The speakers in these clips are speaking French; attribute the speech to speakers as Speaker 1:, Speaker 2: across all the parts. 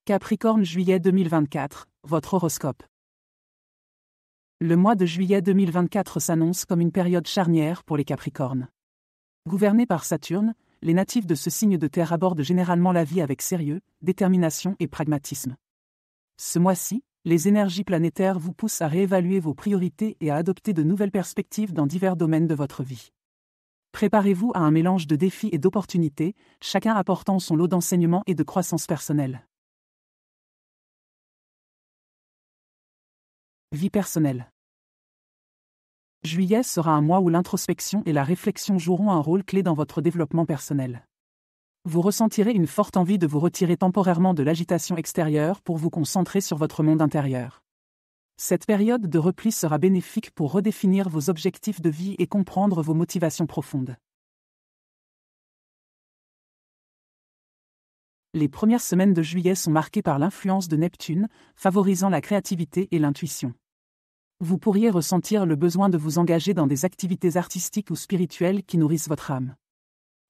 Speaker 1: Capricorne juillet 2024, votre horoscope. Le mois de juillet 2024 s'annonce comme une période charnière pour les Capricornes. Gouvernés par Saturne, les natifs de ce signe de terre abordent généralement la vie avec sérieux, détermination et pragmatisme. Ce mois-ci, les énergies planétaires vous poussent à réévaluer vos priorités et à adopter de nouvelles perspectives dans divers domaines de votre vie. Préparez-vous à un mélange de défis et d'opportunités, chacun apportant son lot d'enseignements et de croissance personnelle. Vie personnelle. Juillet sera un mois où l'introspection et la réflexion joueront un rôle clé dans votre développement personnel. Vous ressentirez une forte envie de vous retirer temporairement de l'agitation extérieure pour vous concentrer sur votre monde intérieur. Cette période de repli sera bénéfique pour redéfinir vos objectifs de vie et comprendre vos motivations profondes. Les premières semaines de juillet sont marquées par l'influence de Neptune, favorisant la créativité et l'intuition. Vous pourriez ressentir le besoin de vous engager dans des activités artistiques ou spirituelles qui nourrissent votre âme.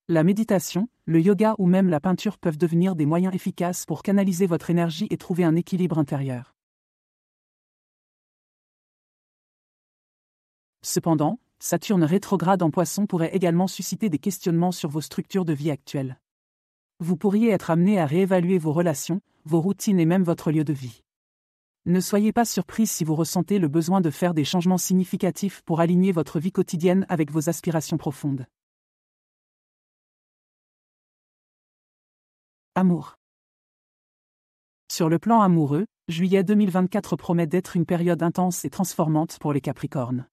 Speaker 1: La méditation, le yoga ou même la peinture peuvent devenir des moyens efficaces pour canaliser votre énergie et trouver un équilibre intérieur. Cependant, Saturne rétrograde en Poisson pourrait également susciter des questionnements sur vos structures de vie actuelles. Vous pourriez être amené à réévaluer vos relations, vos routines et même votre lieu de vie. Ne soyez pas surpris si vous ressentez le besoin de faire des changements significatifs pour aligner votre vie quotidienne avec vos aspirations profondes. Amour. Sur le plan amoureux, juillet 2024 promet d'être une période intense et transformante pour les Capricornes.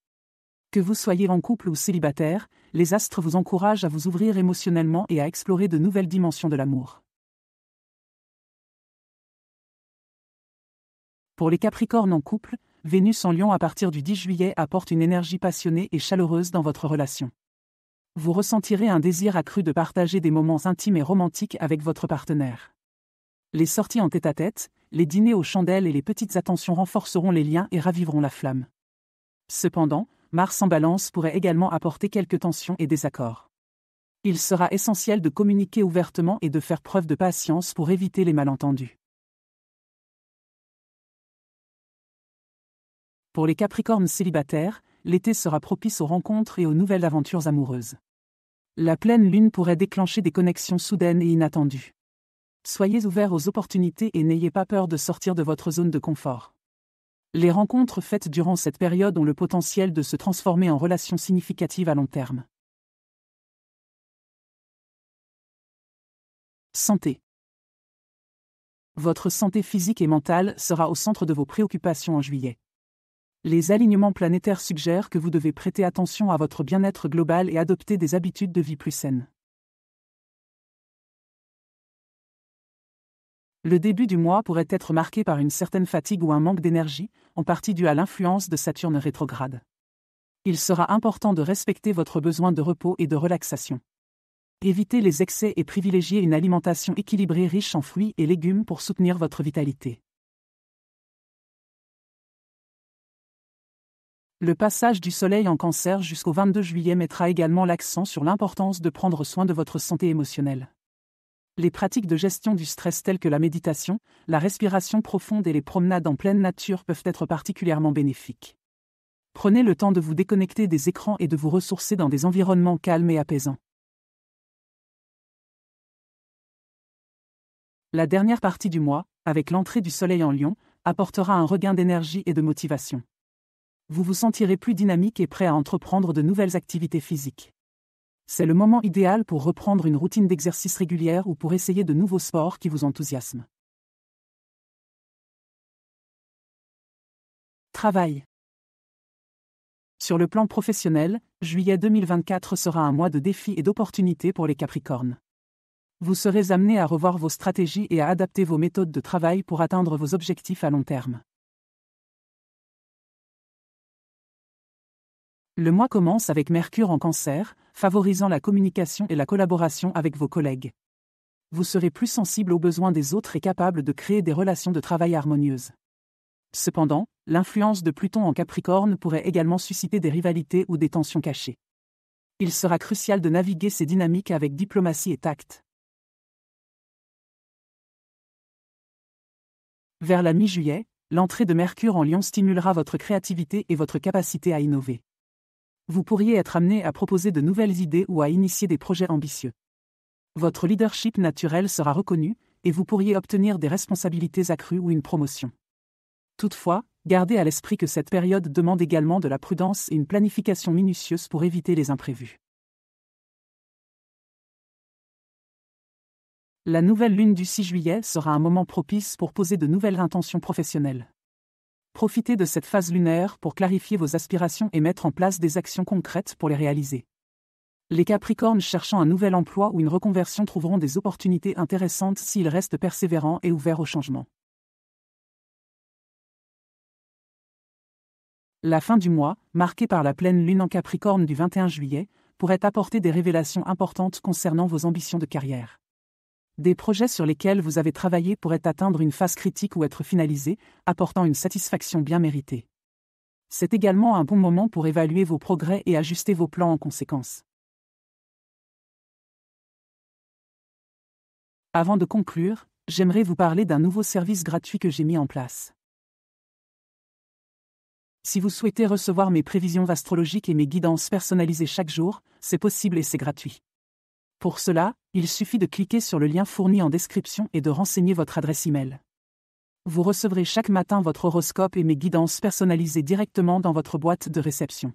Speaker 1: Que vous soyez en couple ou célibataire, les astres vous encouragent à vous ouvrir émotionnellement et à explorer de nouvelles dimensions de l'amour. Pour les Capricornes en couple, Vénus en Lion à partir du 10 juillet apporte une énergie passionnée et chaleureuse dans votre relation. Vous ressentirez un désir accru de partager des moments intimes et romantiques avec votre partenaire. Les sorties en tête-à-tête, les dîners aux chandelles et les petites attentions renforceront les liens et raviveront la flamme. Cependant, Mars en Balance pourrait également apporter quelques tensions et désaccords. Il sera essentiel de communiquer ouvertement et de faire preuve de patience pour éviter les malentendus. Pour les Capricornes célibataires, l'été sera propice aux rencontres et aux nouvelles aventures amoureuses. La pleine lune pourrait déclencher des connexions soudaines et inattendues. Soyez ouverts aux opportunités et n'ayez pas peur de sortir de votre zone de confort. Les rencontres faites durant cette période ont le potentiel de se transformer en relations significatives à long terme. Santé. Votre santé physique et mentale sera au centre de vos préoccupations en juillet. Les alignements planétaires suggèrent que vous devez prêter attention à votre bien-être global et adopter des habitudes de vie plus saines. Le début du mois pourrait être marqué par une certaine fatigue ou un manque d'énergie, en partie dû à l'influence de Saturne rétrograde. Il sera important de respecter votre besoin de repos et de relaxation. Évitez les excès et privilégiez une alimentation équilibrée riche en fruits et légumes pour soutenir votre vitalité. Le passage du Soleil en Cancer jusqu'au 22 juillet mettra également l'accent sur l'importance de prendre soin de votre santé émotionnelle. Les pratiques de gestion du stress telles que la méditation, la respiration profonde et les promenades en pleine nature peuvent être particulièrement bénéfiques. Prenez le temps de vous déconnecter des écrans et de vous ressourcer dans des environnements calmes et apaisants. La dernière partie du mois, avec l'entrée du Soleil en Lion, apportera un regain d'énergie et de motivation. Vous vous sentirez plus dynamique et prêt à entreprendre de nouvelles activités physiques. C'est le moment idéal pour reprendre une routine d'exercice régulière ou pour essayer de nouveaux sports qui vous enthousiasment. Travail. Sur le plan professionnel, juillet 2024 sera un mois de défis et d'opportunités pour les Capricornes. Vous serez amenés à revoir vos stratégies et à adapter vos méthodes de travail pour atteindre vos objectifs à long terme. Le mois commence avec Mercure en Cancer, favorisant la communication et la collaboration avec vos collègues. Vous serez plus sensible aux besoins des autres et capable de créer des relations de travail harmonieuses. Cependant, l'influence de Pluton en Capricorne pourrait également susciter des rivalités ou des tensions cachées. Il sera crucial de naviguer ces dynamiques avec diplomatie et tact. Vers la mi-juillet, l'entrée de Mercure en Lion stimulera votre créativité et votre capacité à innover. Vous pourriez être amené à proposer de nouvelles idées ou à initier des projets ambitieux. Votre leadership naturel sera reconnu, et vous pourriez obtenir des responsabilités accrues ou une promotion. Toutefois, gardez à l'esprit que cette période demande également de la prudence et une planification minutieuse pour éviter les imprévus. La nouvelle lune du 6 juillet sera un moment propice pour poser de nouvelles intentions professionnelles. Profitez de cette phase lunaire pour clarifier vos aspirations et mettre en place des actions concrètes pour les réaliser. Les Capricornes cherchant un nouvel emploi ou une reconversion trouveront des opportunités intéressantes s'ils restent persévérants et ouverts au changement. La fin du mois, marquée par la pleine lune en Capricorne du 21 juillet, pourrait apporter des révélations importantes concernant vos ambitions de carrière. Des projets sur lesquels vous avez travaillé pourraient atteindre une phase critique ou être finalisés, apportant une satisfaction bien méritée. C'est également un bon moment pour évaluer vos progrès et ajuster vos plans en conséquence. Avant de conclure, j'aimerais vous parler d'un nouveau service gratuit que j'ai mis en place. Si vous souhaitez recevoir mes prévisions astrologiques et mes guidances personnalisées chaque jour, c'est possible et c'est gratuit. Pour cela, il suffit de cliquer sur le lien fourni en description et de renseigner votre adresse email. Vous recevrez chaque matin votre horoscope et mes guidances personnalisées directement dans votre boîte de réception.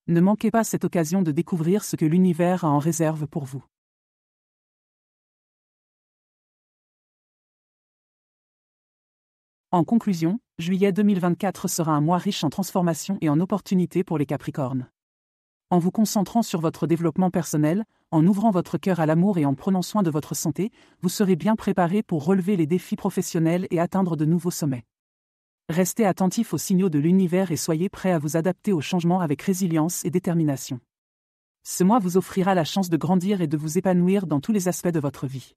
Speaker 1: Ne manquez pas cette occasion de découvrir ce que l'univers a en réserve pour vous. En conclusion, juillet 2024 sera un mois riche en transformations et en opportunités pour les Capricornes. En vous concentrant sur votre développement personnel, en ouvrant votre cœur à l'amour et en prenant soin de votre santé, vous serez bien préparé pour relever les défis professionnels et atteindre de nouveaux sommets. Restez attentif aux signaux de l'univers et soyez prêts à vous adapter aux changements avec résilience et détermination. Ce mois vous offrira la chance de grandir et de vous épanouir dans tous les aspects de votre vie.